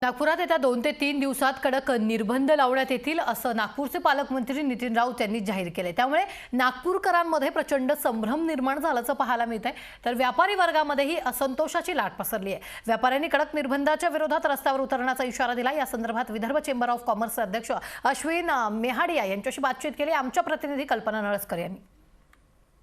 नागपुरात येत्या 2 ते 3 दिवसात कडक निर्बंध लावण्यात येतील असं नागपूरचे पालकमंत्री नितीन राऊत यांनी जाहीर केले। त्यामुळे नागपूरकरांमध्ये प्रचंड संभ्रम निर्माण झाल्याचं पाहायला मिळतंय। तर व्यापारी वर्गामध्येही असंतोषाची लाट पसरली आहे। व्यापाऱ्यांनी कडक निर्बंधाच्या विरोधात रस्त्यावर उतरण्याचा इशारा दिला। या संदर्भात विदर्भ चेंबर ऑफ कॉमर्सचे अध्यक्ष अश्विन मेहाडिया यांच्याशी बातचीत केली। आमच्या प्रतिनिधी कल्पना नळसकर यांनी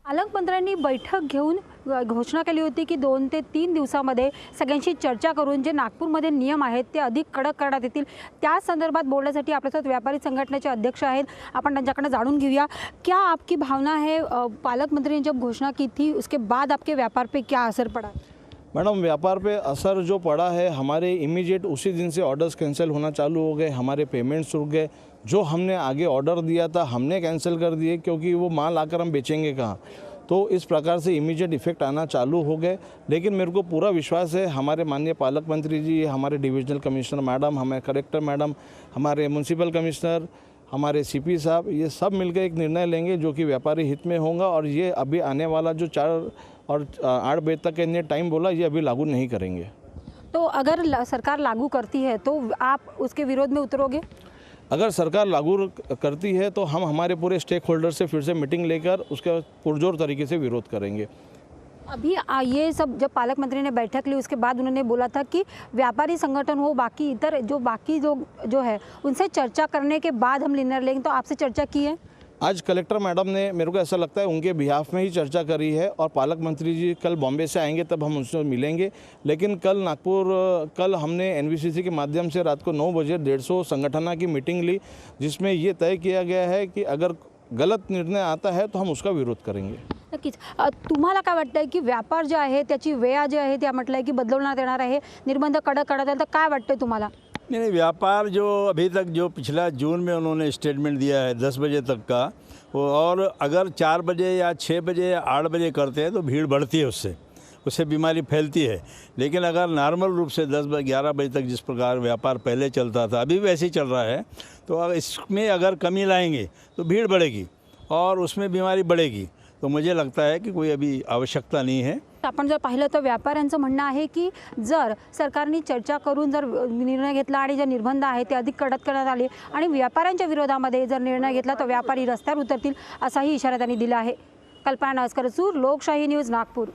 पालकमंत्र्यांनी बैठक घेऊन घोषणा केली होती की 2 ते 3 दिवसांमध्ये सगळ्यांशी चर्चा करून जे नागपूरमध्ये नियम आहेत ते अधिक कडक करण्यात येतील। त्या संदर्भात बोलण्यासाठी आपल्यासोबत व्यापारी संघटनेचे अध्यक्ष आहेत, आपण त्यांच्याकडे जाणून घेऊया। क्या आपकी भावना है, पालकमंत्री ने जब घोषणा की थी उसके बाद आपके व्यापार पे क्या असर पड़ा? मैडम, व्यापार पे असर जो पड़ा है, हमारे इमीडिएट उसी दिन से ऑर्डर्स कैंसिल होना चालू हो गए, हमारे पेमेंट्स रुक गए। जो हमने आगे ऑर्डर दिया था हमने कैंसिल कर दिए, क्योंकि वो माल आकर हम बेचेंगे कहाँ। तो इस प्रकार से इमीडिएट इफेक्ट आना चालू हो गए। लेकिन मेरे को पूरा विश्वास है हमारे माननीय पालक मंत्री जी, हमारे डिविजनल कमिश्नर मैडम, हमारे कलेक्टर मैडम, हमारे म्यूनसिपल कमिश्नर, हमारे सीपी साहब, ये सब मिलकर एक निर्णय लेंगे जो कि व्यापारी हित में होगा। और ये अभी आने वाला जो 4 और 8 बजे तक इन्हें टाइम बोला, ये अभी लागू नहीं करेंगे। तो अगर सरकार लागू करती है तो आप उसके विरोध में उतरोगे? अगर सरकार लागू करती है तो हम हमारे पूरे स्टेक होल्डर से फिर से मीटिंग लेकर उसका पुरजोर तरीके से विरोध करेंगे। अभी ये सब जब पालक मंत्री ने बैठक ली उसके बाद उन्होंने बोला था कि व्यापारी संगठन हो, बाकी इतर जो है उनसे चर्चा करने के बाद हम निर्णय लेंगे। तो आपसे चर्चा की है? आज कलेक्टर मैडम ने, मेरे को ऐसा लगता है उनके बिहाफ में ही चर्चा करी है। और पालक मंत्री जी कल बॉम्बे से आएंगे तब हम उनसे मिलेंगे। लेकिन कल हमने एनवीसीसी के माध्यम से रात को 9 बजे 150 संगठना की मीटिंग ली, जिसमें ये तय किया गया है कि अगर गलत निर्णय आता है तो हम उसका विरोध करेंगे। नक्कीच। तुम्हाला काय वाटतंय की व्यापार जो आहे त्याची वेळ जी आहे त्या म्हटलंय की बदलवण्यात येणार आहे, निर्बंध कडक करण्यात येईल, तर काय वाटतंय तुम्हाला? नहीं, व्यापार जो अभी तक जो पिछला जून में उन्होंने स्टेटमेंट दिया है 10 बजे तक का, वो और अगर 4 बजे या 6 बजे या 8 बजे करते हैं तो भीड़ बढ़ती है, उससे बीमारी फैलती है। लेकिन अगर नॉर्मल रूप से 10 बजे 11 बजे तक जिस प्रकार व्यापार पहले चलता था अभी वैसे ही चल रहा है, तो इसमें अगर कमी लाएंगे तो भीड़ बढ़ेगी और उसमें बीमारी बढ़ेगी। तो मुझे लगता है कि कोई अभी आवश्यकता नहीं है। आपण जर पाहिलं तर व्यापाऱ्यांचं म्हणणं आहे की जर सरकारने चर्चा करून जर निर्णय घेतला आणि जे निर्बंध आहे ते अधिक कडक करण्यात आले आणि व्यापाऱ्यांच्या विरोधामध्ये जर निर्णय घेतला तर व्यापारी रस्त्यावर उतरतील असाही इशारा त्यांनी दिला आहे। कल्पना नळसकर, लोकशाही न्यूज, नागपूर।